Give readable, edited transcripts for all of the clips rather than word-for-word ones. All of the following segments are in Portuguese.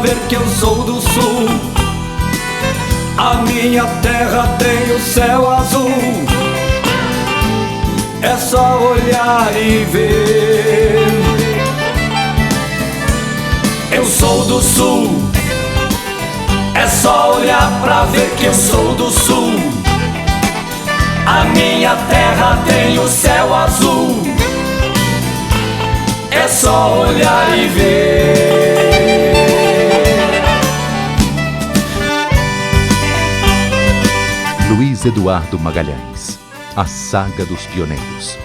ver que eu sou do sul. A minha terra tem o céu azul. É só olhar e ver. Eu sou do sul. É só olhar pra ver que eu sou do sul. A minha terra tem o céu azul. É só olhar e ver. Luiz Eduardo Magalhães, a saga dos pioneiros.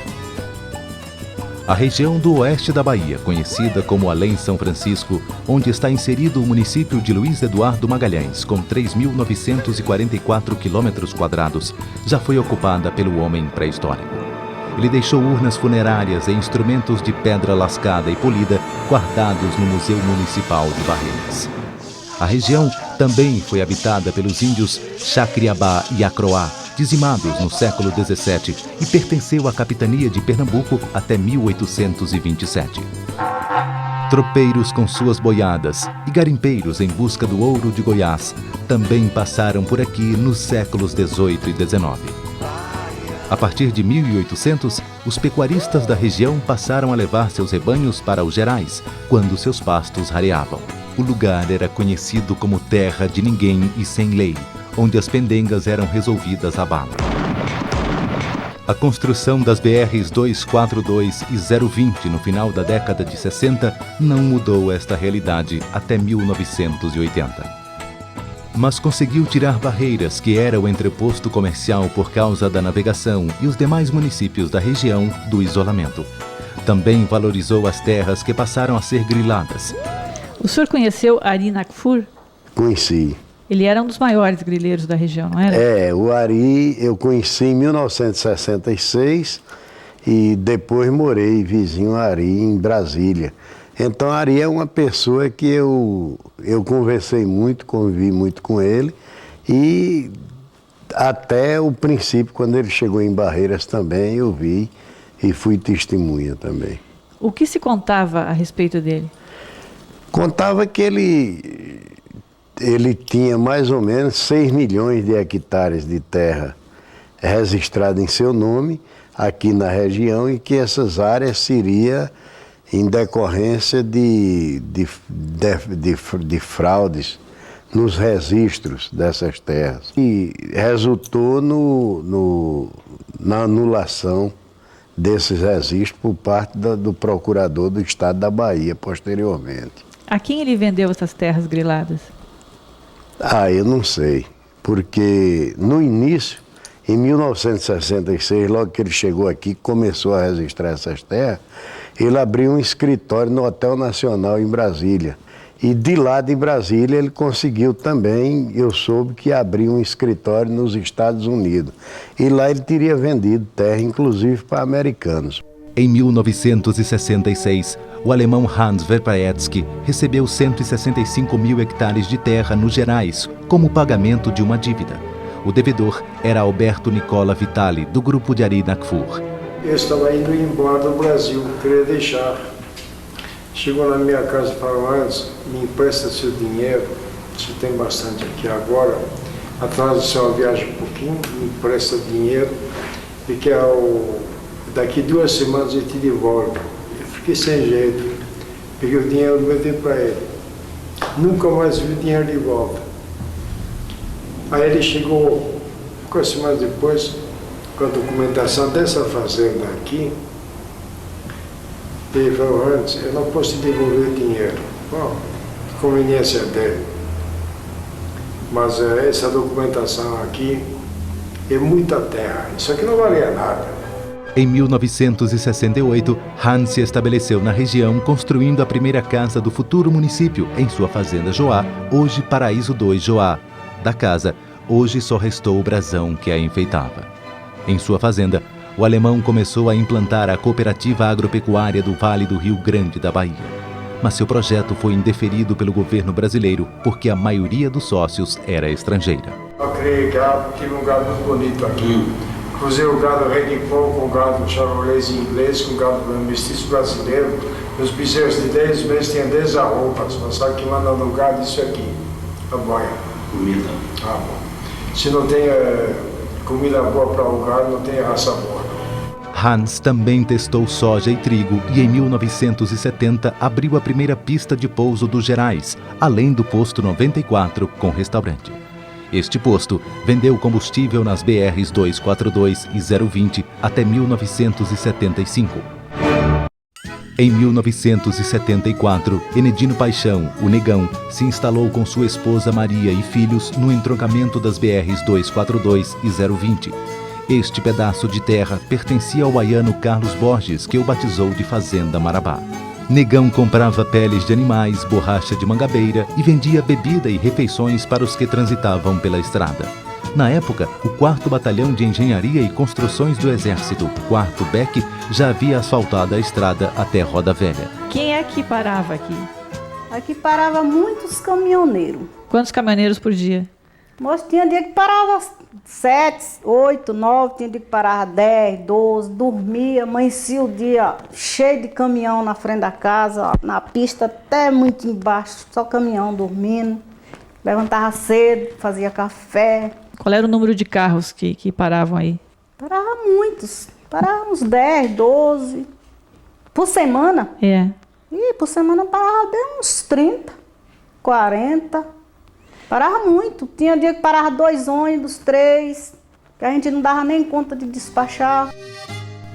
A região do oeste da Bahia, conhecida como Além São Francisco, onde está inserido o município de Luiz Eduardo Magalhães, com 3.944 km², já foi ocupada pelo homem pré-histórico. Ele deixou urnas funerárias e instrumentos de pedra lascada e polida guardados no Museu Municipal de Barreiras. A região também foi habitada pelos índios Xacriabá e Acroá, dizimados no século XVII, e pertenceu à capitania de Pernambuco até 1827. Tropeiros com suas boiadas e garimpeiros em busca do ouro de Goiás também passaram por aqui nos séculos XVIII e XIX. A partir de 1800, os pecuaristas da região passaram a levar seus rebanhos para os Gerais, quando seus pastos rareavam. O lugar era conhecido como Terra de Ninguém e Sem Lei, onde as pendengas eram resolvidas à bala. A construção das BRs 242 e 020 no final da década de 60 não mudou esta realidade até 1980. Mas conseguiu tirar barreiras que era o entreposto comercial por causa da navegação e os demais municípios da região do isolamento. Também valorizou as terras que passaram a ser griladas. O senhor conheceu Ari Nakfur? Conheci. Ele era um dos maiores grileiros da região, não era? É, o Ari eu conheci em 1966 e depois morei vizinho a Ari em Brasília. Então Ari é uma pessoa que eu conversei muito, convivi muito com ele e até o princípio, quando ele chegou em Barreiras também, eu vi e fui testemunha também. O que se contava a respeito dele? Contava que ele tinha mais ou menos 6 milhões de hectares de terra registrada em seu nome aqui na região e que essas áreas seriam em decorrência de fraudes nos registros dessas terras. E resultou na anulação desses registros por parte do procurador do estado da Bahia, posteriormente. A quem ele vendeu essas terras griladas? Eu não sei, porque no início, em 1966, logo que ele chegou aqui, começou a registrar essas terras, ele abriu um escritório no Hotel Nacional em Brasília. E de lá de Brasília ele conseguiu também, eu soube que abriu um escritório nos Estados Unidos. E lá ele teria vendido terra, inclusive para americanos. Em 1966, o alemão Hans Verpaetsky recebeu 165 mil hectares de terra nos Gerais como pagamento de uma dívida. O devedor era Alberto Nicola Vitali, do grupo de Ari Nakfur. Eu estava indo embora do Brasil, queria deixar. Chegou na minha casa e falou: antes, me empresta seu dinheiro, você tem bastante aqui agora, atrás do seu viagem um pouquinho, me empresta dinheiro, e que daqui 2 semanas eu te devolvo. Eu fiquei sem jeito, peguei o dinheiro e levei para ele. Nunca mais vi o dinheiro de volta. Aí ele chegou, 5 semanas depois, com a documentação dessa fazenda aqui, ele falou: antes, eu não posso te devolver o dinheiro. Bom, conveniência dele. Mas essa documentação aqui é muita terra, isso aqui não valia nada. Em 1968, Hans se estabeleceu na região, construindo a primeira casa do futuro município em sua fazenda Joá, hoje Paraíso 2 Joá. Da casa, hoje só restou o brasão que a enfeitava. Em sua fazenda, o alemão começou a implantar a cooperativa agropecuária do Vale do Rio Grande da Bahia. Mas seu projeto foi indeferido pelo governo brasileiro porque a maioria dos sócios era estrangeira. Eu criei gado, tive um gado muito bonito aqui. Cruzei o gado Requipão com o gado charolês inglês, com o gado mestiço brasileiro. Meus bezerros de 10 meses tinham 10 arropas. Mas sabe que manda no gado isso aqui, a boia. Comida. Ah, bom. Se não tem comida boa para o gado, não tem raça boa. Hans também testou soja e trigo e em 1970 abriu a primeira pista de pouso dos Gerais, além do posto 94 com restaurante. Este posto vendeu combustível nas BRs 242 e 020 até 1975. Em 1974, Enedino Paixão, o Negão, se instalou com sua esposa Maria e filhos no entroncamento das BRs 242 e 020. Este pedaço de terra pertencia ao baiano Carlos Borges, que o batizou de Fazenda Marabá. Negão comprava peles de animais, borracha de mangabeira e vendia bebida e refeições para os que transitavam pela estrada. Na época, o 4º Batalhão de Engenharia e Construções do Exército, 4º BEC, já havia asfaltado a estrada até Roda Velha. Quem é que parava aqui? Aqui parava muitos caminhoneiros. Quantos caminhoneiros por dia? Mas tinha dia que parava 7, 8, 9, tinha dia que parava 10, 12, dormia, amanhecia o dia cheio de caminhão na frente da casa, na pista até muito embaixo, só caminhão dormindo. Levantava cedo, fazia café. Qual era o número de carros que paravam aí? Parava muitos, parava uns 10, 12, por semana. É. E por semana parava bem uns 30, 40. Parava muito. Tinha dia que parava 2 ônibus, 3, que a gente não dava nem conta de despachar.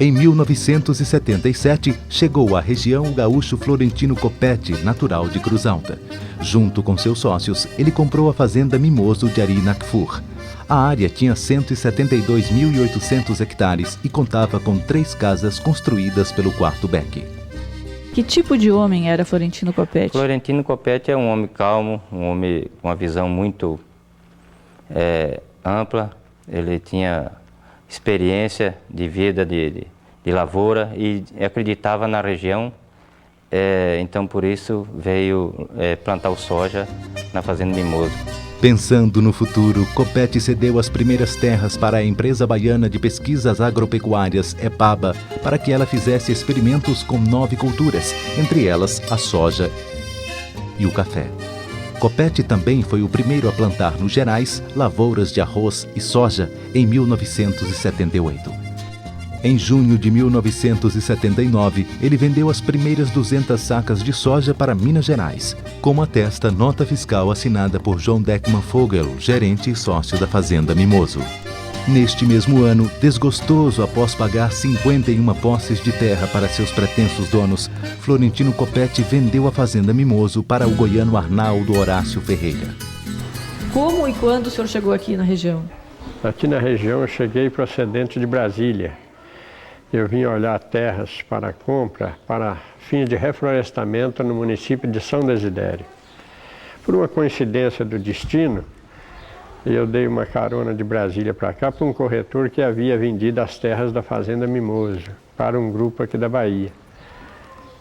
Em 1977, chegou à região o gaúcho Florentino Copete, natural de Cruz Alta. Junto com seus sócios, ele comprou a fazenda Mimoso de Arinacfur. A área tinha 172.800 hectares e contava com 3 casas construídas pelo 4º BEC. Que tipo de homem era Florentino Copete? Florentino Copete é um homem calmo, um homem com uma visão muito ampla. Ele tinha experiência de vida de lavoura e acreditava na região. Então, por isso, veio plantar o soja na Fazenda Mimoso. Pensando no futuro, Copete cedeu as primeiras terras para a empresa baiana de pesquisas agropecuárias, EPABA, para que ela fizesse experimentos com 9 culturas, entre elas a soja e o café. Copete também foi o primeiro a plantar nos Gerais lavouras de arroz e soja em 1978. Em junho de 1979, ele vendeu as primeiras 200 sacas de soja para Minas Gerais, como atesta nota fiscal assinada por João Deckman Fogel, gerente e sócio da Fazenda Mimoso. Neste mesmo ano, desgostoso após pagar 51 posses de terra para seus pretensos donos, Florentino Copete vendeu a Fazenda Mimoso para o goiano Arnaldo Horácio Ferreira. Como e quando o senhor chegou aqui na região? Aqui na região eu cheguei procedente de Brasília. Eu vim olhar terras para compra para fins de reflorestamento no município de São Desidério. Por uma coincidência do destino, eu dei uma carona de Brasília para cá para um corretor que havia vendido as terras da Fazenda Mimoso para um grupo aqui da Bahia.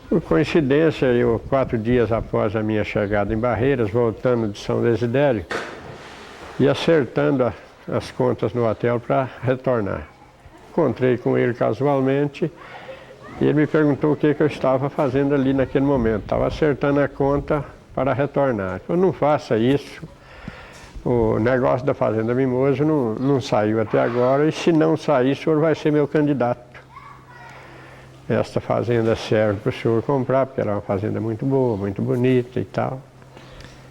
Por coincidência, 4 dias após a minha chegada em Barreiras, voltando de São Desidério e acertando as contas no hotel para retornar. Encontrei com ele casualmente e ele me perguntou o que eu estava fazendo ali naquele momento. Estava acertando a conta para retornar. Ele falou, não faça isso, o negócio da Fazenda Mimoso não saiu até agora e se não sair, o senhor vai ser meu candidato. Esta fazenda serve para o senhor comprar, porque ela é uma fazenda muito boa, muito bonita e tal.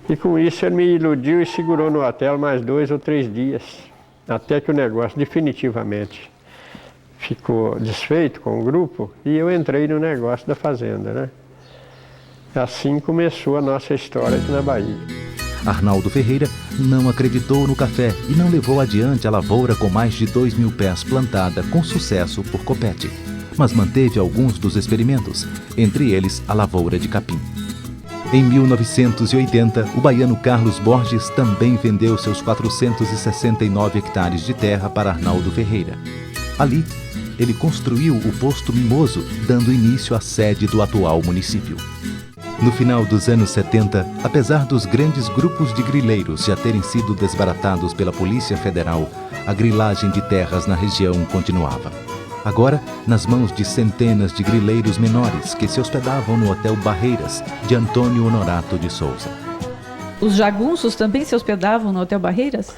E com isso ele me iludiu e segurou no hotel mais 2 ou 3 dias, até que o negócio definitivamente ficou desfeito com o grupo e eu entrei no negócio da fazenda, né? Assim começou a nossa história aqui na Bahia. Arnaldo Ferreira não acreditou no café e não levou adiante a lavoura com mais de 2.000 pés plantada com sucesso por Copete, mas manteve alguns dos experimentos, entre eles a lavoura de capim. Em 1980, o baiano Carlos Borges também vendeu seus 469 hectares de terra para Arnaldo Ferreira. Ali, ele construiu o posto Mimoso, dando início à sede do atual município. No final dos anos 70, apesar dos grandes grupos de grileiros já terem sido desbaratados pela Polícia Federal, a grilagem de terras na região continuava. Agora, nas mãos de centenas de grileiros menores que se hospedavam no Hotel Barreiras, de Antônio Honorato de Souza. Os jagunços também se hospedavam no Hotel Barreiras?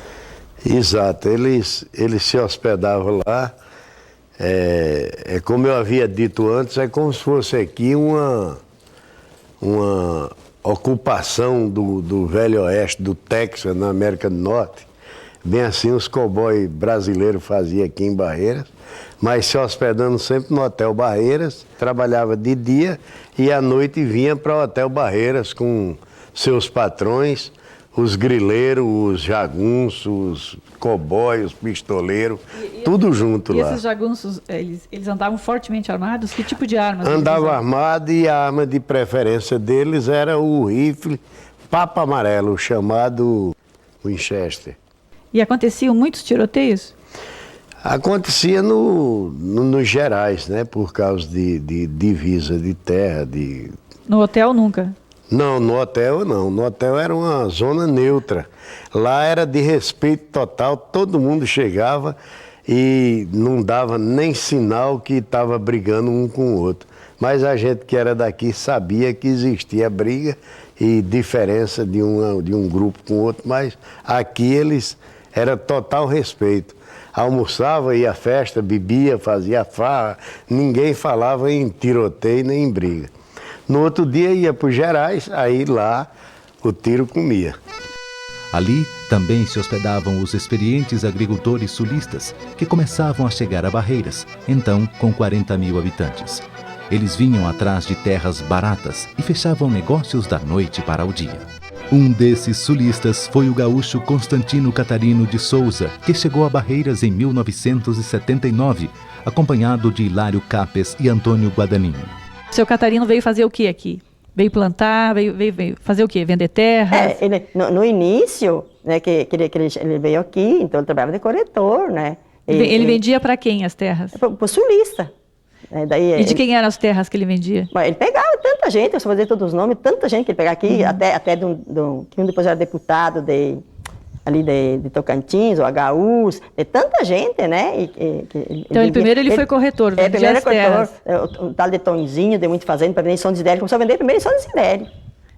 Exato, eles se hospedavam lá. Como eu havia dito antes, é como se fosse aqui uma ocupação do Velho Oeste, do Texas, na América do Norte. Bem assim os cowboys brasileiros faziam aqui em Barreiras, mas se hospedando sempre no Hotel Barreiras, trabalhava de dia e à noite vinha para o Hotel Barreiras com seus patrões, os grileiros, os jagunços, os cowboys, os pistoleiros, tudo junto lá. E esses jagunços, eles andavam fortemente armados? Que tipo de armas? Andavam armados e a arma de preferência deles era o rifle Papa Amarelo, chamado Winchester. E aconteciam muitos tiroteios? Acontecia nos gerais, né? Por causa de divisa de terra. No hotel nunca? Não, no hotel não. No hotel era uma zona neutra. Lá era de respeito total, todo mundo chegava e não dava nem sinal que estava brigando um com o outro. Mas a gente que era daqui sabia que existia briga e diferença de um grupo com o outro, mas aqui era total respeito. Almoçava, ia à festa, bebia, fazia farra, ninguém falava em tiroteio nem em briga. No outro dia ia para os gerais, aí lá o tiro comia. Ali também se hospedavam os experientes agricultores sulistas, que começavam a chegar a Barreiras, então com 40 mil habitantes. Eles vinham atrás de terras baratas e fechavam negócios da noite para o dia. Um desses sulistas foi o gaúcho Constantino Catarino de Souza, que chegou a Barreiras em 1979, acompanhado de Hilário Capes e Antônio Guadagnino. Seu Catarino veio fazer o que aqui? Veio plantar, veio fazer o quê? Vender terra? No início, né, que ele veio aqui, então ele trabalhava de corretor, né? Ele vendia para quem as terras? Para o sulista. E de quem eram as terras que ele vendia? Ele pegava tanta gente, eu só vou dizer todos os nomes, tanta gente que ele pegava aqui, até que depois era deputado ali de Tocantins, ou HUs, de tanta gente, né? Então, primeiro ele foi corretor, vendia as terras. O tal de Tonzinho, de muito fazenda, para vender em São Desidério, começou a vender primeiro em São Desidério.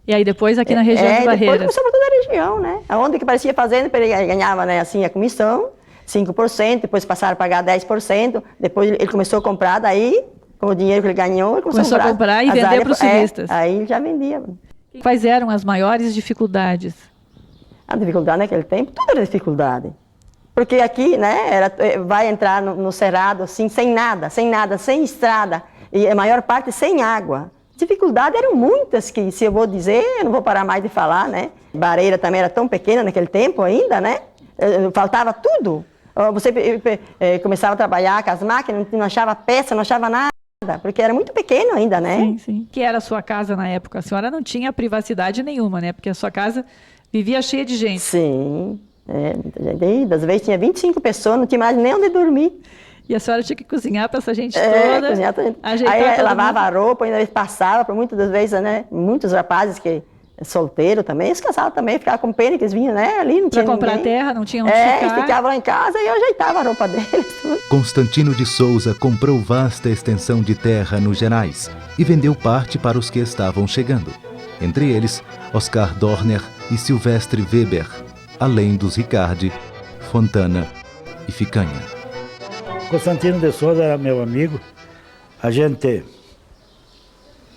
E aí depois aqui na região de Barreiras? Depois começou por toda a região, né? Onde que parecia fazenda, ele ganhava, né, assim, a comissão, 5%, depois passaram a pagar 10%, depois ele começou a comprar, daí, com o dinheiro que ele ganhou, ele começou a comprar e vender para os sulistas. Aí ele já vendia. Quais eram as maiores dificuldades? A dificuldade naquele tempo, tudo era dificuldade. Porque aqui, né, vai entrar no cerrado, assim, sem nada, sem estrada, e a maior parte sem água. Dificuldades eram muitas, que se eu vou dizer, eu não vou parar mais de falar, né? Barreira também era tão pequena naquele tempo ainda, né? Faltava tudo. Você começava a trabalhar com as máquinas, não achava peça, não achava nada, porque era muito pequeno ainda, né? Sim, sim. Que era a sua casa na época? A senhora não tinha privacidade nenhuma, né? Porque a sua casa vivia cheia de gente. Sim, muita gente. Às vezes tinha 25 pessoas, não tinha mais nem onde dormir. E a senhora tinha que cozinhar para essa gente toda, cozinhar toda gente. Ajeitar aí lavava a roupa, ainda passava, por muitas das vezes, né? Muitos rapazes que solteiro também, eles casavam também, ficavam com pena que eles vinham, né? Ali não tinha pra comprar ninguém. terra, não tinha onde ficar. Eles ficavam lá em casa e eu ajeitava a roupa deles. Tudo. Constantino de Souza comprou vasta extensão de terra nos Gerais e vendeu parte para os que estavam chegando. Entre eles, Oscar Dorner e Silvestre Weber, além dos Ricardi, Fontana e Ficanha. Constantino de Souza era meu amigo, a gente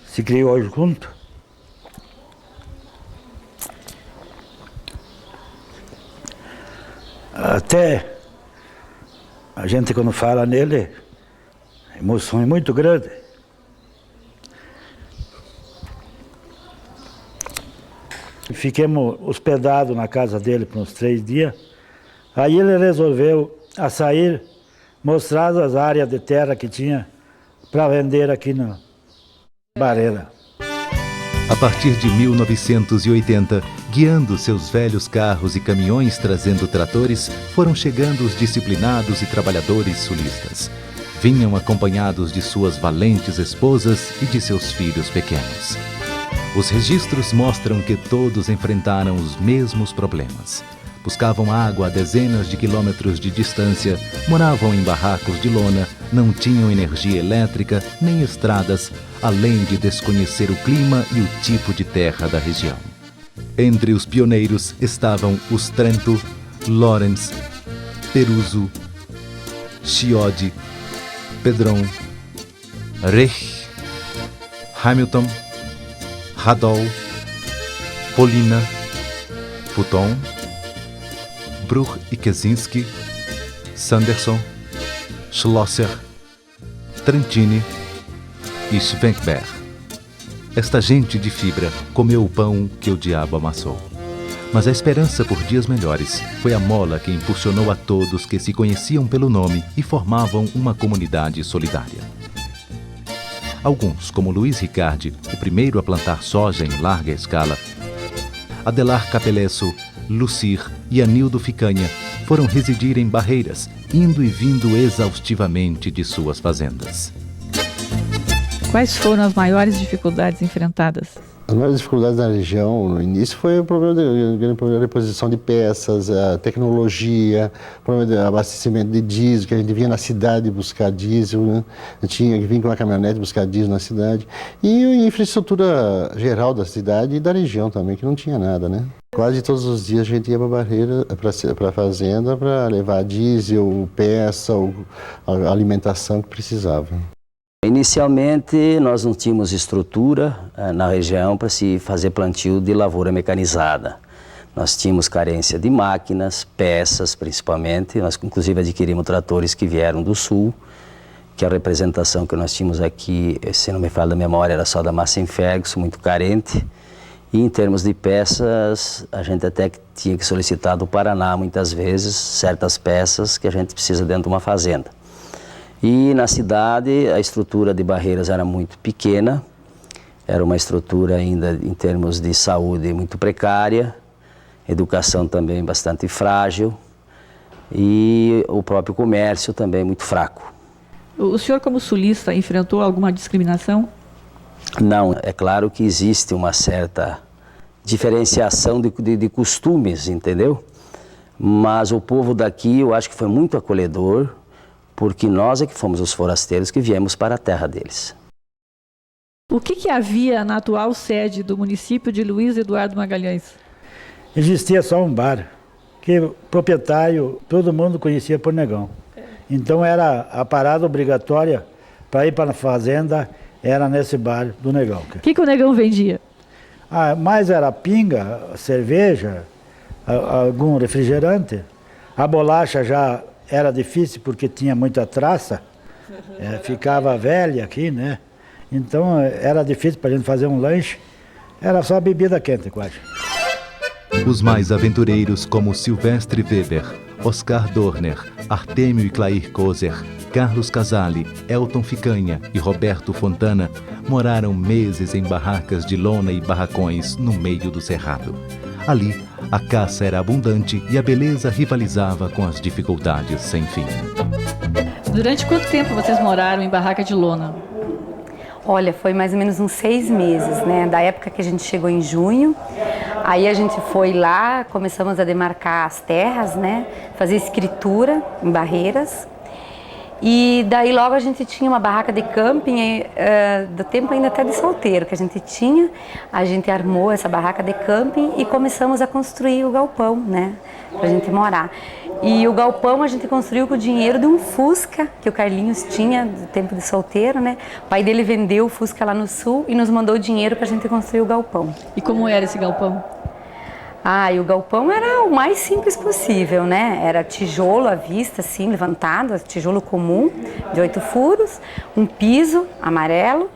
se criou junto. Até a gente, quando fala nele, a emoção é muito grande. Fiquemos hospedados na casa dele por uns 3 dias. Aí ele resolveu a sair, mostrar as áreas de terra que tinha para vender aqui na Barreira. A partir de 1980, guiando seus velhos carros e caminhões trazendo tratores, foram chegando os disciplinados e trabalhadores sulistas. Vinham acompanhados de suas valentes esposas e de seus filhos pequenos. Os registros mostram que todos enfrentaram os mesmos problemas. Buscavam água a dezenas de quilômetros de distância, moravam em barracos de lona, não tinham energia elétrica nem estradas, além de desconhecer o clima e o tipo de terra da região. Entre os pioneiros estavam os Trento, Lawrence, Peruso, Chiodi, Pedron, Reich, Hamilton, Radol, Polina, Futon, Bruch e Kaczynski, Sanderson, Schlosser, Trentini e Schwenkberg. Esta gente de fibra comeu o pão que o diabo amassou. Mas a esperança por dias melhores foi a mola que impulsionou a todos que se conheciam pelo nome e formavam uma comunidade solidária. Alguns, como Luiz Ricardi, o primeiro a plantar soja em larga escala, Adelar Capelesso, Lucir e Anildo Ficanha foram residir em Barreiras, indo e vindo exaustivamente de suas fazendas. Quais foram as maiores dificuldades enfrentadas? As maiores dificuldades da região, no início, foi o grande problema de reposição de peças, a tecnologia, o problema de abastecimento de diesel, que a gente vinha na cidade buscar diesel, né? Tinha que vir com uma caminhonete buscar diesel na cidade. E a infraestrutura geral da cidade e da região também, que não tinha nada, né? Quase todos os dias a gente ia para a Barreira, para a fazenda, para levar diesel, peça, a alimentação que precisava. Inicialmente, nós não tínhamos estrutura na região para se fazer plantio de lavoura mecanizada. Nós tínhamos carência de máquinas, peças principalmente. Nós, inclusive, adquirimos tratores que vieram do sul, que a representação que nós tínhamos aqui, se não me falha a memória, era só da Massey Ferguson, muito carente. E em termos de peças, a gente até tinha que solicitar do Paraná, muitas vezes, certas peças que a gente precisa dentro de uma fazenda. E na cidade a estrutura de Barreiras era muito pequena, era uma estrutura ainda em termos de saúde muito precária, educação também bastante frágil e o próprio comércio também muito fraco. O senhor, como sulista, enfrentou alguma discriminação? Não, é claro que existe uma certa diferenciação de costumes, entendeu? Mas o povo daqui eu acho que foi muito acolhedor, porque nós é que fomos os forasteiros que viemos para a terra deles. O que havia na atual sede do município de Luiz Eduardo Magalhães? Existia só um bar, que o proprietário todo mundo conhecia por Negão. Então era a parada obrigatória para ir para a fazenda, era nesse bar do Negão. O que o Negão vendia? Mais era pinga, cerveja, algum refrigerante. A bolacha já era difícil porque tinha muita traça, ficava velha aqui, né? Então era difícil para a gente fazer um lanche, era só bebida quente quase. Os mais aventureiros como Silvestre Weber, Oscar Dorner, Artêmio e Clair Kozer, Carlos Casale, Elton Ficanha e Roberto Fontana moraram meses em barracas de lona e barracões no meio do cerrado. Ali, a caça era abundante e a beleza rivalizava com as dificuldades sem fim. Durante quanto tempo vocês moraram em barraca de lona? Olha, foi mais ou menos uns 6 meses, né? Da época que a gente chegou em junho, aí a gente foi lá, começamos a demarcar as terras, né? Fazer escritura em Barreiras. E daí logo a gente tinha uma barraca de camping, do tempo ainda até de solteiro que a gente tinha. A gente armou essa barraca de camping e começamos a construir o galpão, né? Pra gente morar. E o galpão a gente construiu com o dinheiro de um Fusca que o Carlinhos tinha do tempo de solteiro, né? O pai dele vendeu o Fusca lá no sul e nos mandou o dinheiro pra gente construir o galpão. E como era esse galpão? E o galpão era o mais simples possível, né? Era tijolo à vista, assim, levantado, tijolo comum, de 8 furos, um piso amarelo.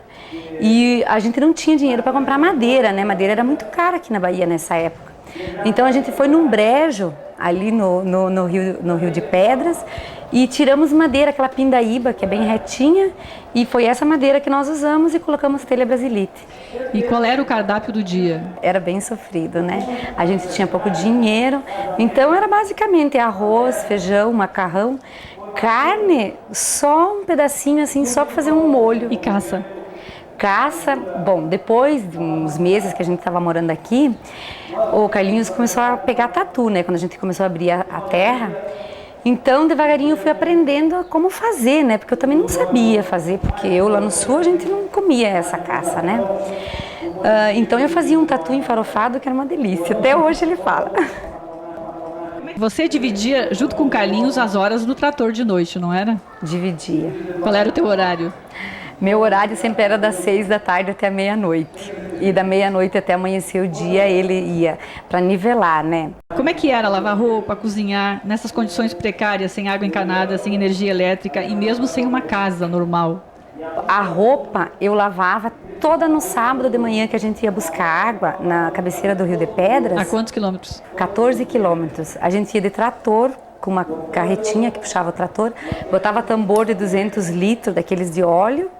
E a gente não tinha dinheiro para comprar madeira, né? Madeira era muito cara aqui na Bahia nessa época. Então a gente foi num brejo, ali no Rio de Pedras, e tiramos madeira, aquela pindaíba, que é bem retinha, e foi essa madeira que nós usamos e colocamos telha brasilite. E qual era o cardápio do dia? Era bem sofrido, né? A gente tinha pouco dinheiro, então era basicamente arroz, feijão, macarrão, carne, só um pedacinho assim, só para fazer um molho. E caça? Caça, bom, depois de uns meses que a gente estava morando aqui, o Carlinhos começou a pegar tatu, né? Quando a gente começou a abrir a terra. Então, devagarinho, eu fui aprendendo como fazer, né? Porque eu também não sabia fazer, porque eu lá no sul a gente não comia essa caça, né? Então, eu fazia um tatu enfarofado que era uma delícia. Até hoje ele fala. Você dividia, junto com o Carlinhos, as horas do trator de noite, não era? Dividia. Qual era o teu horário? Meu horário sempre era das 6 da tarde até meia-noite. E da meia-noite até amanhecer o dia ele ia para nivelar, né? Como é que era lavar roupa, cozinhar, nessas condições precárias, sem água encanada, sem energia elétrica e mesmo sem uma casa normal? A roupa eu lavava toda no sábado de manhã que a gente ia buscar água na cabeceira do Rio de Pedras. A quantos quilômetros? 14 quilômetros. A gente ia de trator, com uma carretinha que puxava o trator, botava tambor de 200 litros, daqueles de óleo,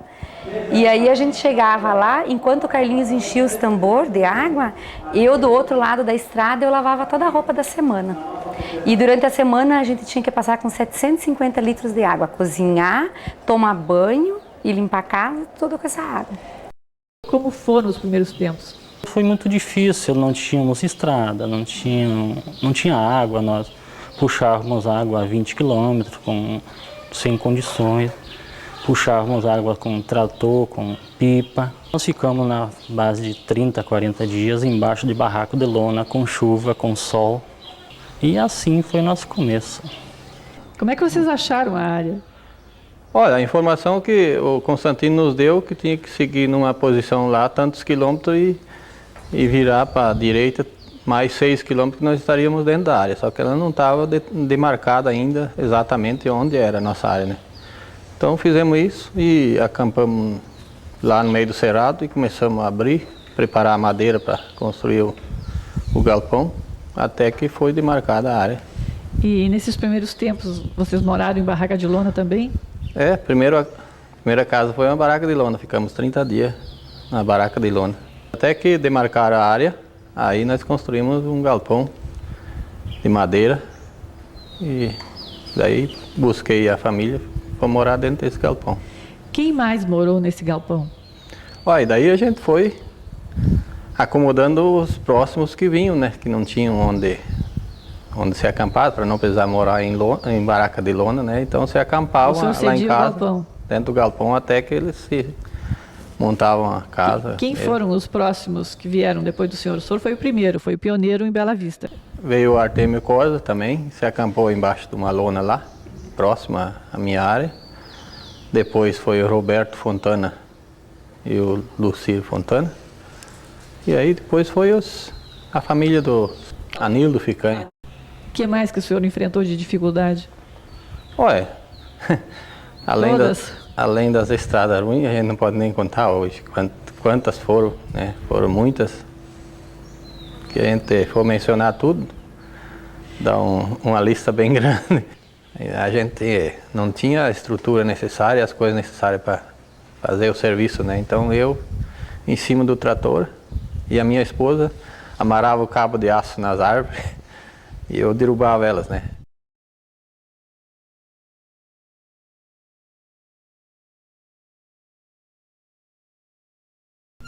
e aí a gente chegava lá, enquanto o Carlinhos enchia os tambor de água, eu do outro lado da estrada eu lavava toda a roupa da semana. E durante a semana a gente tinha que passar com 750 litros de água, cozinhar, tomar banho e limpar a casa, tudo com essa água. Como foram os primeiros tempos? Foi muito difícil, não tínhamos estrada, não tinha água, nós puxávamos água a 20 quilômetros sem condições. Puxávamos água com trator, com pipa. Nós ficamos na base de 30, 40 dias embaixo de barraco de lona, com chuva, com sol. E assim foi nosso começo. Como é que vocês acharam a área? Olha, a informação que o Constantino nos deu que tinha que seguir numa posição lá, tantos quilômetros e virar para a direita, mais 6 quilômetros que nós estaríamos dentro da área. Só que ela não estava demarcada ainda exatamente onde era a nossa área, né? Então fizemos isso e acampamos lá no meio do cerrado e começamos a abrir, preparar a madeira para construir o galpão, até que foi demarcada a área. E nesses primeiros tempos, vocês moraram em barraca de lona também? A primeira casa foi uma barraca de lona, ficamos 30 dias na barraca de lona. Até que demarcaram a área, aí nós construímos um galpão de madeira e daí busquei a família para morar dentro desse galpão. Quem mais morou nesse galpão? E daí a gente foi acomodando os próximos que vinham, né? Que não tinham onde se acampar, para não precisar morar em barraca de lona, né? Então se acampavam lá em casa, dentro do galpão, até que eles se montavam a casa. Quem foram os próximos que vieram depois do senhor? O senhor foi o primeiro, foi o pioneiro em Bela Vista. Veio o Artemio Corza também, se acampou embaixo de uma lona lá, próxima à minha área. Depois foi o Roberto Fontana e o Lucir Fontana. E aí depois foi a família do Anildo Ficanha. O que mais que o senhor enfrentou de dificuldade? além das estradas ruins, a gente não pode nem contar hoje quantas foram, né? Foram muitas. Que a gente for mencionar tudo, dá uma lista bem grande. A gente não tinha a estrutura necessária, as coisas necessárias para fazer o serviço, né? Então eu, em cima do trator, e a minha esposa amarrava o cabo de aço nas árvores e eu derrubava elas, né?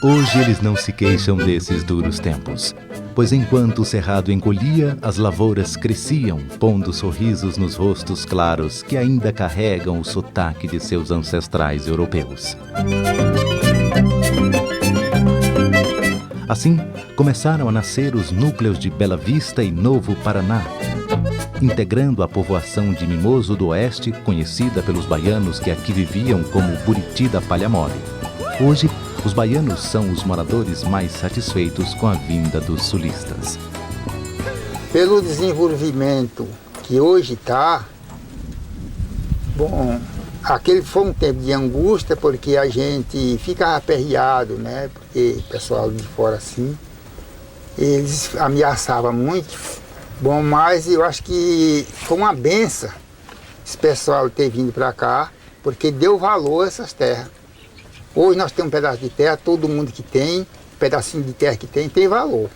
Hoje eles não se queixam desses duros tempos, pois enquanto o cerrado encolhia, as lavouras cresciam, pondo sorrisos nos rostos claros que ainda carregam o sotaque de seus ancestrais europeus. Assim, começaram a nascer os núcleos de Bela Vista e Novo Paraná, integrando a povoação de Mimoso do Oeste, conhecida pelos baianos que aqui viviam como Buriti da Palha Mole. Hoje, os baianos são os moradores mais satisfeitos com a vinda dos sulistas. Pelo desenvolvimento que hoje está, bom, aquele foi um tempo de angústia porque a gente ficava aperreado, né? Porque o pessoal de fora assim, eles ameaçavam muito. Bom, mas eu acho que foi uma benção esse pessoal ter vindo para cá, porque deu valor a essas terras. Hoje nós temos um pedaço de terra, todo mundo que tem, um pedacinho de terra que tem valor.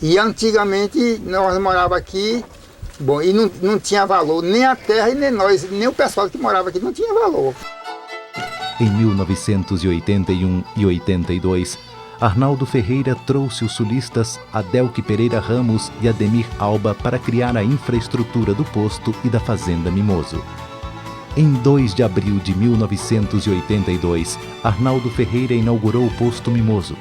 E antigamente nós morávamos aqui, bom, e não tinha valor, nem a terra e nem nós, nem o pessoal que morava aqui não tinha valor. Em 1981 e 82, Arnaldo Ferreira trouxe os sulistas Adelque Pereira Ramos e Ademir Alba para criar a infraestrutura do posto e da Fazenda Mimoso. Em 2 de abril de 1982, Arnaldo Ferreira inaugurou o posto Mimoso.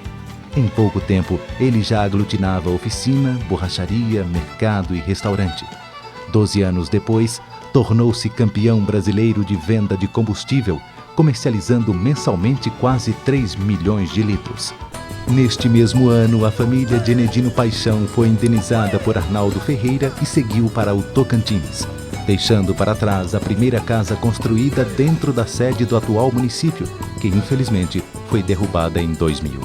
Em pouco tempo, ele já aglutinava oficina, borracharia, mercado e restaurante. 12 anos depois, tornou-se campeão brasileiro de venda de combustível, comercializando mensalmente quase 3 milhões de litros. Neste mesmo ano, a família de Enedino Paixão foi indenizada por Arnaldo Ferreira e seguiu para o Tocantins, deixando para trás a primeira casa construída dentro da sede do atual município, que infelizmente foi derrubada em 2000.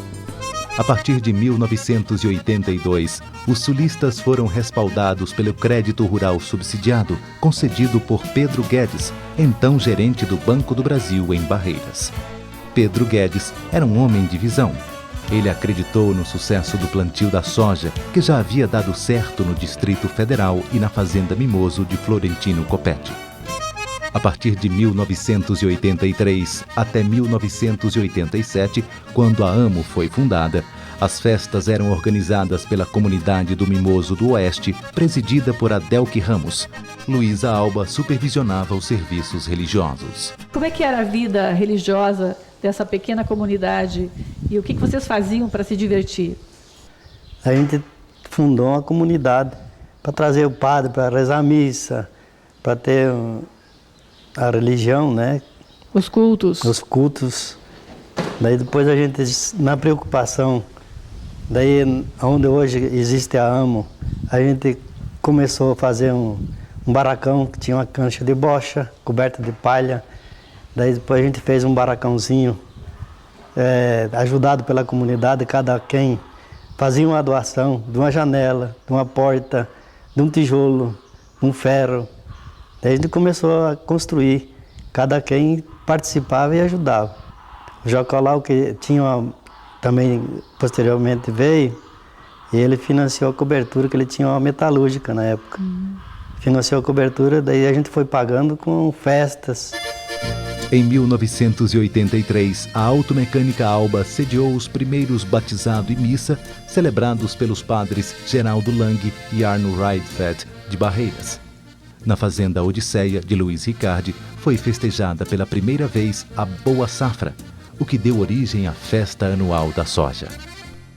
A partir de 1982, os sulistas foram respaldados pelo crédito rural subsidiado, concedido por Pedro Guedes, então gerente do Banco do Brasil em Barreiras. Pedro Guedes era um homem de visão. Ele acreditou no sucesso do plantio da soja, que já havia dado certo no Distrito Federal e na Fazenda Mimoso de Florentino Coppetti. A partir de 1983 até 1987, quando a AMO foi fundada, as festas eram organizadas pela comunidade do Mimoso do Oeste, presidida por Adelque Ramos. Luísa Alba supervisionava os serviços religiosos. Como é que era a vida religiosa dessa pequena comunidade e o que vocês faziam para se divertir? A gente fundou uma comunidade para trazer o padre para rezar a missa, para ter a religião, né? Os cultos. Os cultos. Daí depois a gente, na preocupação, daí onde hoje existe a AMO, a gente começou a fazer um barracão que tinha uma cancha de bocha, coberta de palha. Daí depois a gente fez um barracãozinho, ajudado pela comunidade, cada quem fazia uma doação de uma janela, de uma porta, de um tijolo, um ferro. Daí a gente começou a construir, cada quem participava e ajudava. O Jocolau, que também posteriormente veio, e ele financiou a cobertura, que ele tinha uma metalúrgica na época. Financiou a cobertura, daí a gente foi pagando com festas. Em 1983, a Automecânica Alba sediou os primeiros batizado e missa, celebrados pelos padres Geraldo Lang e Arno Rydfeld, de Barreiras. Na Fazenda Odisseia, de Luiz Ricardi, foi festejada pela primeira vez a Boa Safra, o que deu origem à festa anual da soja.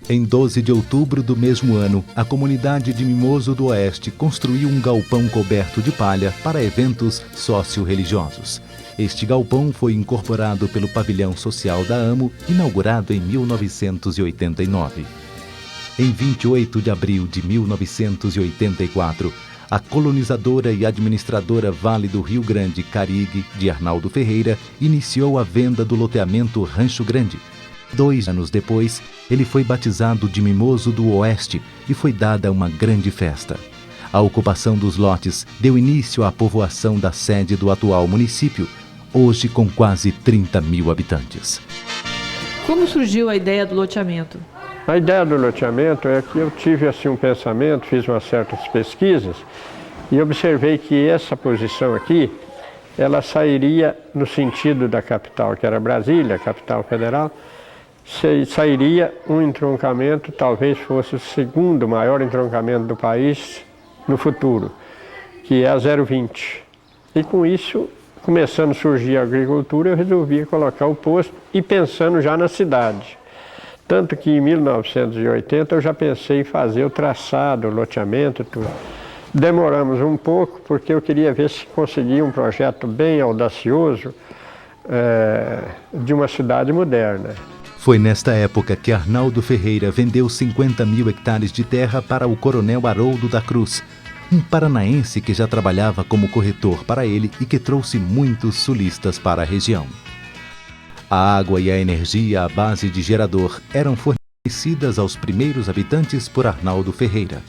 Em 12 de outubro do mesmo ano, a comunidade de Mimoso do Oeste construiu um galpão coberto de palha para eventos socio-religiosos. Este galpão foi incorporado pelo Pavilhão Social da AMO, inaugurado em 1989. Em 28 de abril de 1984, a colonizadora e administradora Vale do Rio Grande, Carig, de Arnaldo Ferreira, iniciou a venda do loteamento Rancho Grande. 2 anos depois, ele foi batizado de Mimoso do Oeste e foi dada uma grande festa. A ocupação dos lotes deu início à povoação da sede do atual município, hoje com quase 30 mil habitantes. Como surgiu a ideia do loteamento? A ideia do loteamento é que eu tive assim um pensamento, fiz umas certas pesquisas e observei que essa posição aqui, ela sairia no sentido da capital, que era Brasília, capital federal, sairia um entroncamento, talvez fosse o segundo maior entroncamento do país no futuro, que é a 020. E com isso, começando a surgir a agricultura, eu resolvi colocar o posto e pensando já na cidade. Tanto que em 1980 eu já pensei em fazer o traçado, o loteamento, tudo. Demoramos um pouco porque eu queria ver se conseguia um projeto bem audacioso de uma cidade moderna. Foi nesta época que Arnaldo Ferreira vendeu 50 mil hectares de terra para o coronel Haroldo da Cruz, um paranaense que já trabalhava como corretor para ele e que trouxe muitos sulistas para a região. A água e a energia à base de gerador eram fornecidas aos primeiros habitantes por Arnaldo Ferreira.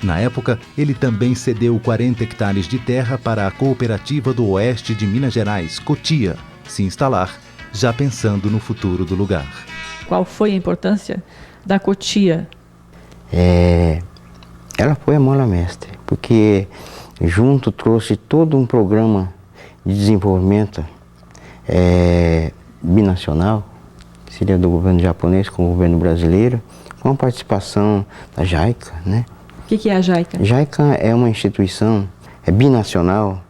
Na época, ele também cedeu 40 hectares de terra para a Cooperativa do Oeste de Minas Gerais, Cotia, se instalar, já pensando no futuro do lugar. Qual foi a importância da Cotia? Ela foi a mola mestre, porque junto trouxe todo um programa de desenvolvimento binacional, que seria do governo japonês com o governo brasileiro, com a participação da JICA, né? O que é a JICA? JICA é uma instituição binacional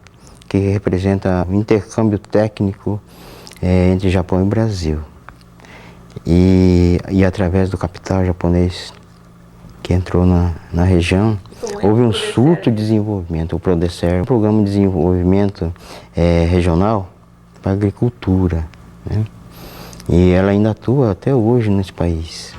que representa o intercâmbio técnico entre Japão e Brasil. E através do capital japonês que entrou na região, houve um surto de desenvolvimento. O PRODESER, um programa de desenvolvimento regional para a agricultura, né? E ela ainda atua até hoje nesse país.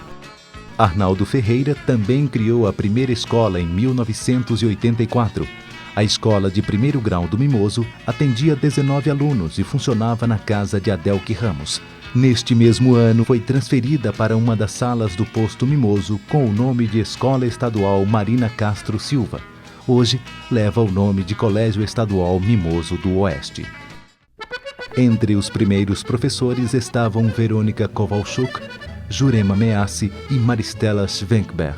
Arnaldo Ferreira também criou a primeira escola em 1984. A escola de primeiro grau do Mimoso atendia 19 alunos e funcionava na casa de Adelque Ramos. Neste mesmo ano, foi transferida para uma das salas do posto Mimoso com o nome de Escola Estadual Marina Castro Silva. Hoje, leva o nome de Colégio Estadual Mimoso do Oeste. Entre os primeiros professores estavam Verônica Kowalczuk, Jurema Meassi e Maristela Schwenkberg.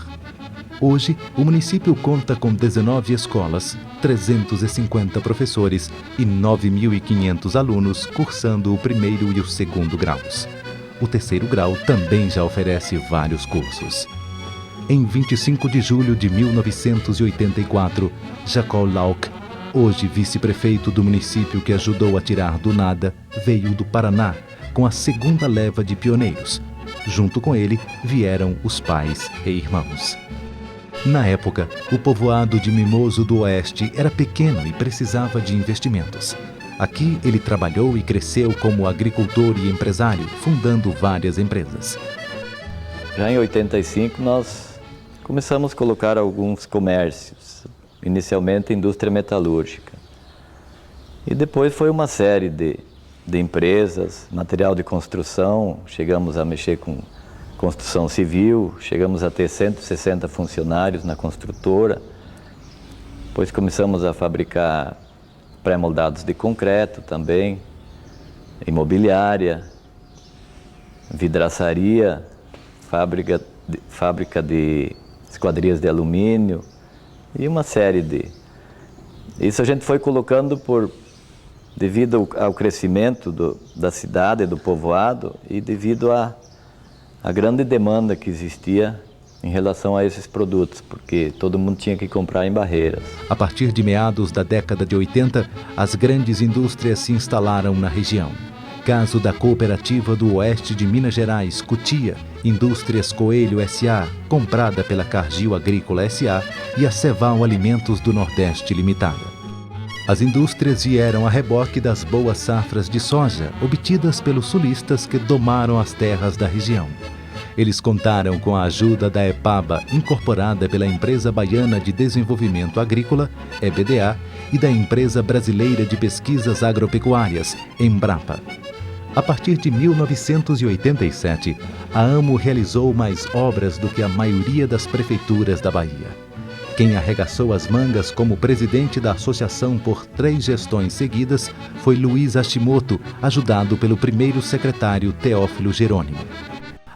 Hoje, o município conta com 19 escolas, 350 professores e 9.500 alunos cursando o primeiro e o segundo graus. O terceiro grau também já oferece vários cursos. Em 25 de julho de 1984, Jacob Lauck, hoje vice-prefeito do município que ajudou a tirar do nada, veio do Paraná com a segunda leva de pioneiros. Junto com ele vieram os pais e irmãos. Na época, o povoado de Mimoso do Oeste era pequeno e precisava de investimentos. Aqui ele trabalhou e cresceu como agricultor e empresário, fundando várias empresas. Já em 85 nós começamos a colocar alguns comércios, inicialmente indústria metalúrgica. E depois foi uma série de empresas, material de construção, chegamos a mexer com construção civil, chegamos a ter 160 funcionários na construtora. Depois começamos a fabricar pré-moldados de concreto também, imobiliária, vidraçaria, fábrica de esquadrias de alumínio e uma série de... Isso a gente foi colocando devido ao crescimento da cidade, do povoado e devido a grande demanda que existia em relação a esses produtos, porque todo mundo tinha que comprar em Barreiras. A partir de meados da década de 80, as grandes indústrias se instalaram na região. Caso da Cooperativa do Oeste de Minas Gerais, Cutia, Indústrias Coelho S.A., comprada pela Cargill Agrícola S.A. e a Ceval Alimentos do Nordeste Limitada. As indústrias vieram a reboque das boas safras de soja, obtidas pelos sulistas que domaram as terras da região. Eles contaram com a ajuda da EPABA, incorporada pela Empresa Baiana de Desenvolvimento Agrícola, EBDA, e da Empresa Brasileira de Pesquisas Agropecuárias, Embrapa. A partir de 1987, a AMO realizou mais obras do que a maioria das prefeituras da Bahia. Quem arregaçou as mangas como presidente da associação por 3 gestões seguidas foi Luiz Hashimoto, ajudado pelo primeiro secretário Teófilo Jerônimo.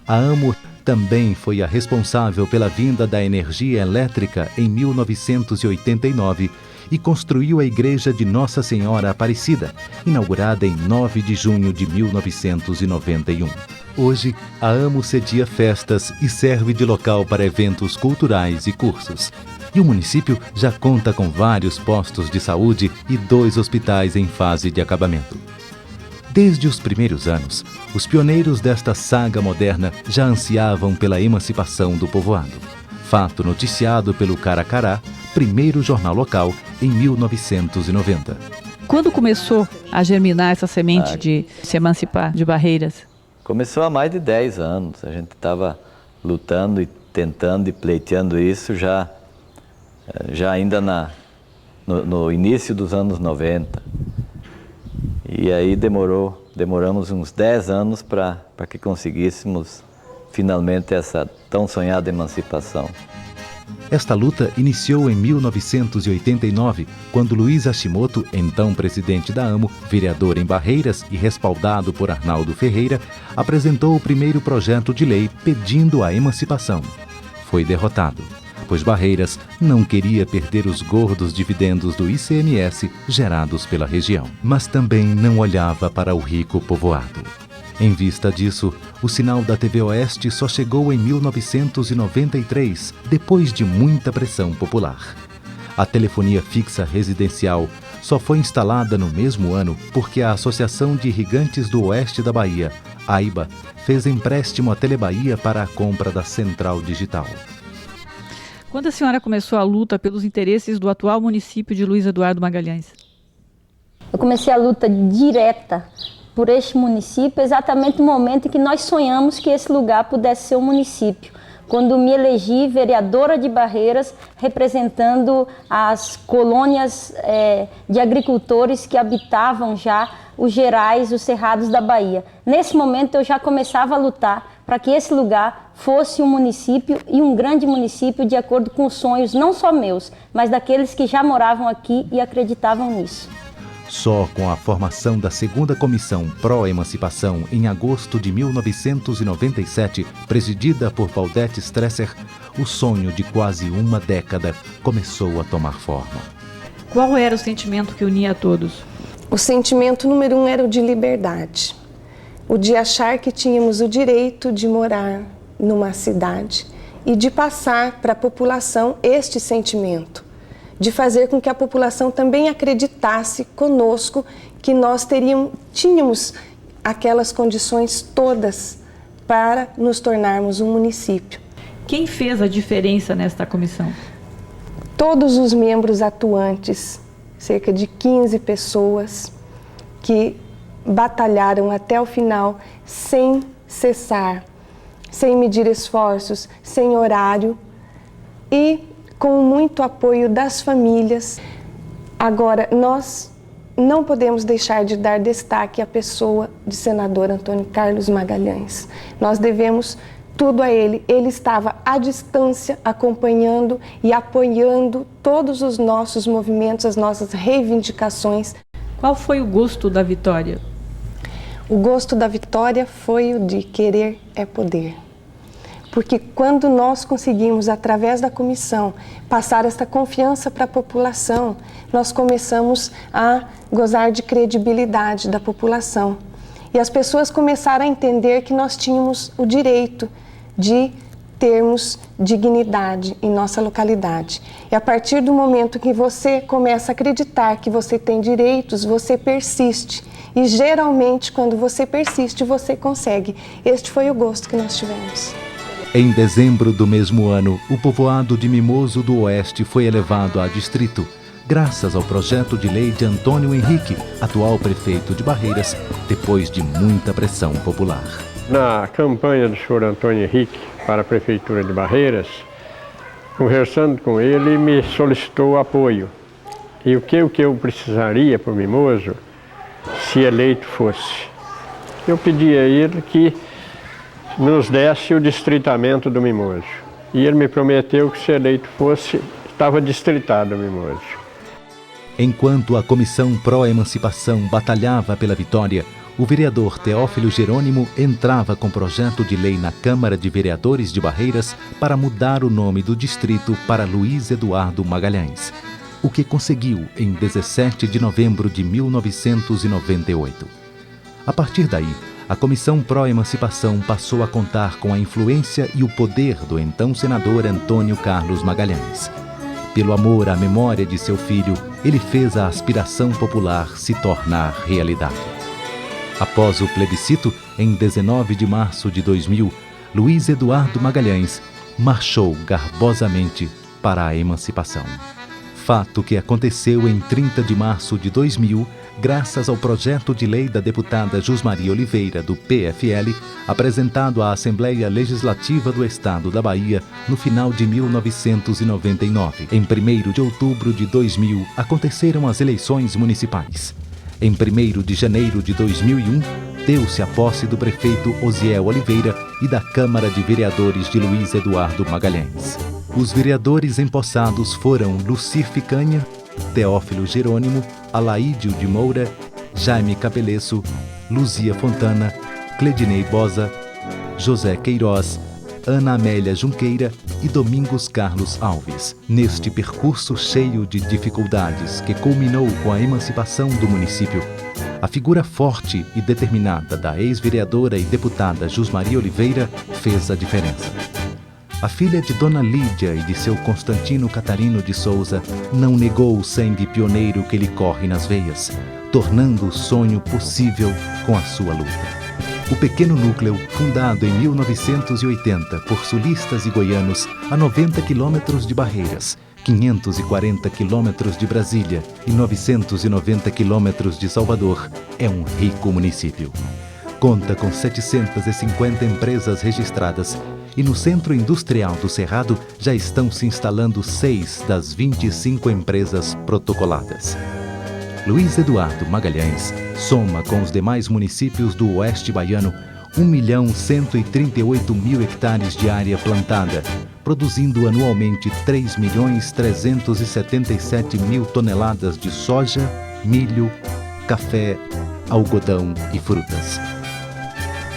A AMO também foi a responsável pela vinda da energia elétrica em 1989 e construiu a Igreja de Nossa Senhora Aparecida, inaugurada em 9 de junho de 1991. Hoje, a AMO cedia festas e serve de local para eventos culturais e cursos. E o município já conta com vários postos de saúde e 2 hospitais em fase de acabamento. Desde os primeiros anos, os pioneiros desta saga moderna já ansiavam pela emancipação do povoado. Fato noticiado pelo Caracará, primeiro jornal local, em 1990. Quando começou a germinar essa semente de se emancipar de Barreiras? Começou há mais de 10 anos. A gente estava lutando e tentando e pleiteando isso já ainda no início dos anos 90. E aí demoramos uns 10 anos para que conseguíssemos finalmente essa tão sonhada emancipação. Esta luta iniciou em 1989, quando Luiz Hashimoto, então presidente da AMO, vereador em Barreiras e respaldado por Arnaldo Ferreira, apresentou o primeiro projeto de lei pedindo a emancipação. Foi derrotado, pois Barreiras não queria perder os gordos dividendos do ICMS gerados pela região, mas também não olhava para o rico povoado. Em vista disso, o sinal da TV Oeste só chegou em 1993, depois de muita pressão popular. A telefonia fixa residencial só foi instalada no mesmo ano porque a Associação de Irrigantes do Oeste da Bahia, AIBA, fez empréstimo à Telebahia para a compra da central digital. Quando a senhora começou a luta pelos interesses do atual município de Luiz Eduardo Magalhães? Eu comecei a luta direta por este município exatamente no momento em que nós sonhamos que esse lugar pudesse ser um município. Quando me elegi vereadora de Barreiras, representando as colônias de agricultores que habitavam já os Gerais, os Cerrados da Bahia. Nesse momento eu já começava a lutar para que esse lugar fosse um município e um grande município de acordo com os sonhos, não só meus, mas daqueles que já moravam aqui e acreditavam nisso. Só com a formação da segunda comissão pró-emancipação em agosto de 1997, presidida por Valdete Stresser, o sonho de quase uma década começou a tomar forma. Qual era o sentimento que unia a todos? O sentimento número 1 era o de liberdade. O de achar que tínhamos o direito de morar numa cidade e de passar para a população este sentimento. De fazer com que a população também acreditasse conosco que nós tínhamos aquelas condições todas para nos tornarmos um município. Quem fez a diferença nesta comissão? Todos os membros atuantes, cerca de 15 pessoas que batalharam até o final sem cessar, sem medir esforços, sem horário e com muito apoio das famílias. Agora, nós não podemos deixar de dar destaque à pessoa de senador Antônio Carlos Magalhães. Nós devemos tudo a ele. Ele estava à distância, acompanhando e apoiando todos os nossos movimentos, as nossas reivindicações. Qual foi o gosto da vitória? O gosto da vitória foi o de querer é poder. Porque quando nós conseguimos, através da comissão, passar esta confiança para a população, nós começamos a gozar de credibilidade da população. E as pessoas começaram a entender que nós tínhamos o direito de termos dignidade em nossa localidade. E a partir do momento que você começa a acreditar que você tem direitos, você persiste. E geralmente, quando você persiste, você consegue. Este foi o gosto que nós tivemos. Em dezembro do mesmo ano, o povoado de Mimoso do Oeste foi elevado a distrito, graças ao projeto de lei de Antônio Henrique, atual prefeito de Barreiras, depois de muita pressão popular. Na campanha do senhor Antônio Henrique para a prefeitura de Barreiras, conversando com ele, me solicitou apoio. E o que eu precisaria por Mimoso, se eleito fosse? Eu pedi a ele que nos desse o distritamento do Mimoso. E ele me prometeu que se eleito fosse, estava distritado o Mimoso. Enquanto a Comissão Pró-Emancipação batalhava pela vitória, o vereador Teófilo Jerônimo entrava com projeto de lei na Câmara de Vereadores de Barreiras para mudar o nome do distrito para Luiz Eduardo Magalhães, o que conseguiu em 17 de novembro de 1998. A partir daí, a Comissão Pró-Emancipação passou a contar com a influência e o poder do então senador Antônio Carlos Magalhães. Pelo amor à memória de seu filho, ele fez a aspiração popular se tornar realidade. Após o plebiscito, em 19 de março de 2000, Luiz Eduardo Magalhães marchou garbosamente para a emancipação. Fato que aconteceu em 30 de março de 2000, graças ao projeto de lei da deputada Jusmaria Oliveira, do PFL, apresentado à Assembleia Legislativa do Estado da Bahia no final de 1999. Em 1º de outubro de 2000, aconteceram as eleições municipais. Em 1º de janeiro de 2001, deu-se a posse do prefeito Osiel Oliveira e da Câmara de Vereadores de Luiz Eduardo Magalhães. Os vereadores empossados foram Luci Ficanha, Teófilo Jerônimo, Alaídio de Moura, Jaime Capelesso, Luzia Fontana, Cledinei Bosa, José Queiroz, Ana Amélia Junqueira e Domingos Carlos Alves. Neste percurso cheio de dificuldades que culminou com a emancipação do município, A figura forte e determinada da ex-vereadora e deputada Jusmaria Oliveira fez a diferença. A filha de Dona Lídia e de seu Constantino Catarino de Souza não negou o sangue pioneiro que lhe corre nas veias, tornando o sonho possível com a sua luta. O pequeno núcleo, fundado em 1980 por sulistas e goianos a 90 quilômetros de Barreiras, 540 quilômetros de Brasília e 990 quilômetros de Salvador, é um rico município. Conta com 750 empresas registradas e no Centro Industrial do Cerrado já estão se instalando 6 das 25 empresas protocoladas. Luiz Eduardo Magalhães soma com os demais municípios do Oeste Baiano 1.138.000 hectares de área plantada, produzindo anualmente 3.377.000 toneladas de soja, milho, café, algodão e frutas.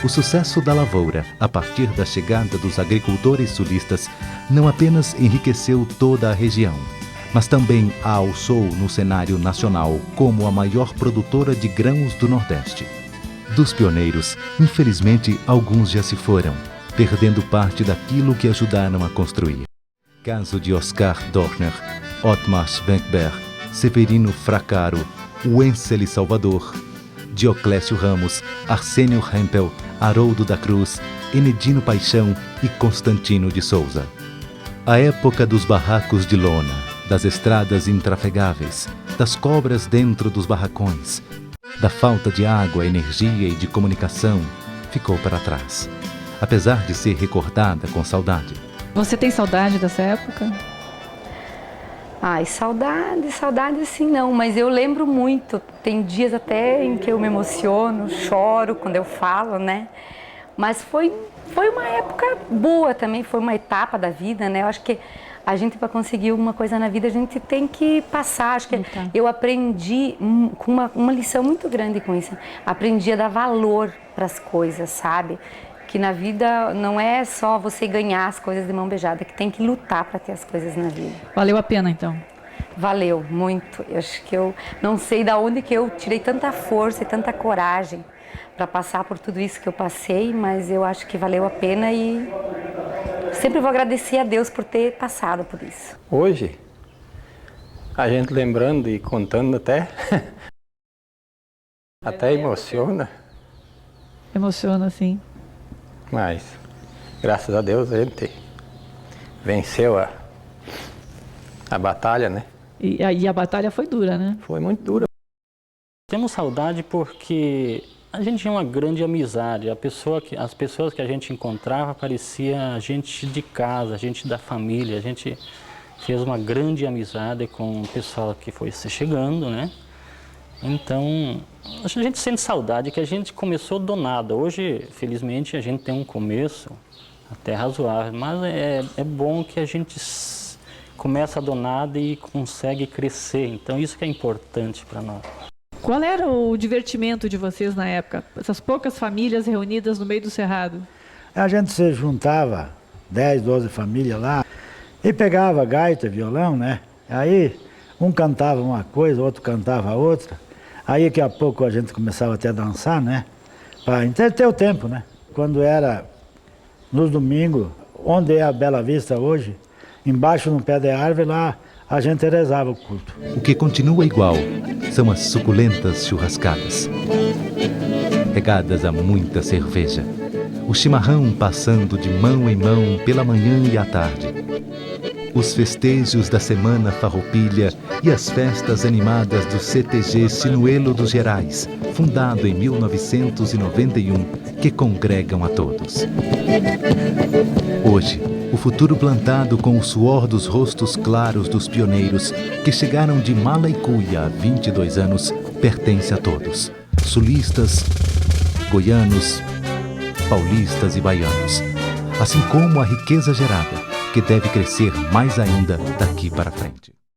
O sucesso da lavoura, a partir da chegada dos agricultores sulistas, não apenas enriqueceu toda a região, mas também a alçou no cenário nacional como a maior produtora de grãos do Nordeste. Dos pioneiros, infelizmente, alguns já se foram, perdendo parte daquilo que ajudaram a construir. Caso de Oscar Dorner, Otmar Schwenkberg, Severino Fracaro, Wenzel Salvador, Dioclésio Ramos, Arsênio Hempel, Haroldo da Cruz, Enedino Paixão e Constantino de Souza. A época dos barracos de lona, das estradas intrafegáveis, das cobras dentro dos barracões, da falta de água, energia e de comunicação, ficou para trás, apesar de ser recordada com saudade. Você tem saudade dessa época? Ai, saudade sim não, mas eu lembro muito, tem dias até em que eu me emociono, choro quando eu falo, né? Mas foi uma época boa também, foi uma etapa da vida, né? Eu acho que a gente, para conseguir uma coisa na vida, a gente tem que passar. Acho que eu aprendi com uma lição muito grande com isso. Aprendi a dar valor para as coisas, sabe? Que na vida não é só você ganhar as coisas de mão beijada, que tem que lutar para ter as coisas na vida. Valeu a pena, então? Valeu, muito. Eu acho que eu não sei de onde que eu tirei tanta força e tanta coragem para passar por tudo isso que eu passei, mas eu acho que valeu a pena e sempre vou agradecer a Deus por ter passado por isso. Hoje, a gente lembrando e contando até emociona. Emociona, sim. Mas, graças a Deus, a gente venceu a batalha, né? E a batalha foi dura, né? Foi muito dura. Temos saudade porque a gente tinha uma grande amizade. As pessoas que a gente encontrava parecia gente de casa, gente da família. A gente fez uma grande amizade com o pessoal que foi se chegando, né? Então, a gente sente saudade que a gente começou do nada. Hoje, felizmente, a gente tem um começo até razoável, mas é bom que a gente começa do nada e consegue crescer. Então, isso que é importante para nós. Qual era o divertimento de vocês na época? Essas poucas famílias reunidas no meio do Cerrado. A gente se juntava, 10, 12 famílias lá, e pegava gaita, violão, né? Aí um cantava uma coisa, outro cantava outra. Aí daqui a pouco a gente começava até a dançar, né? Para ter o tempo, né? Quando era nos domingos, onde é a Bela Vista hoje, embaixo no pé da árvore, lá a gente rezava o culto. O que continua igual são as suculentas churrascadas, regadas a muita cerveja. O chimarrão passando de mão em mão pela manhã e à tarde. Os festejos da Semana Farroupilha e as festas animadas do CTG Sinuelo dos Gerais, fundado em 1991, que congregam a todos. Hoje, o futuro plantado com o suor dos rostos claros dos pioneiros que chegaram de Malaicuia há 22 anos, pertence a todos. Sulistas, goianos, paulistas e baianos. Assim como a riqueza gerada, que deve crescer mais ainda daqui para frente.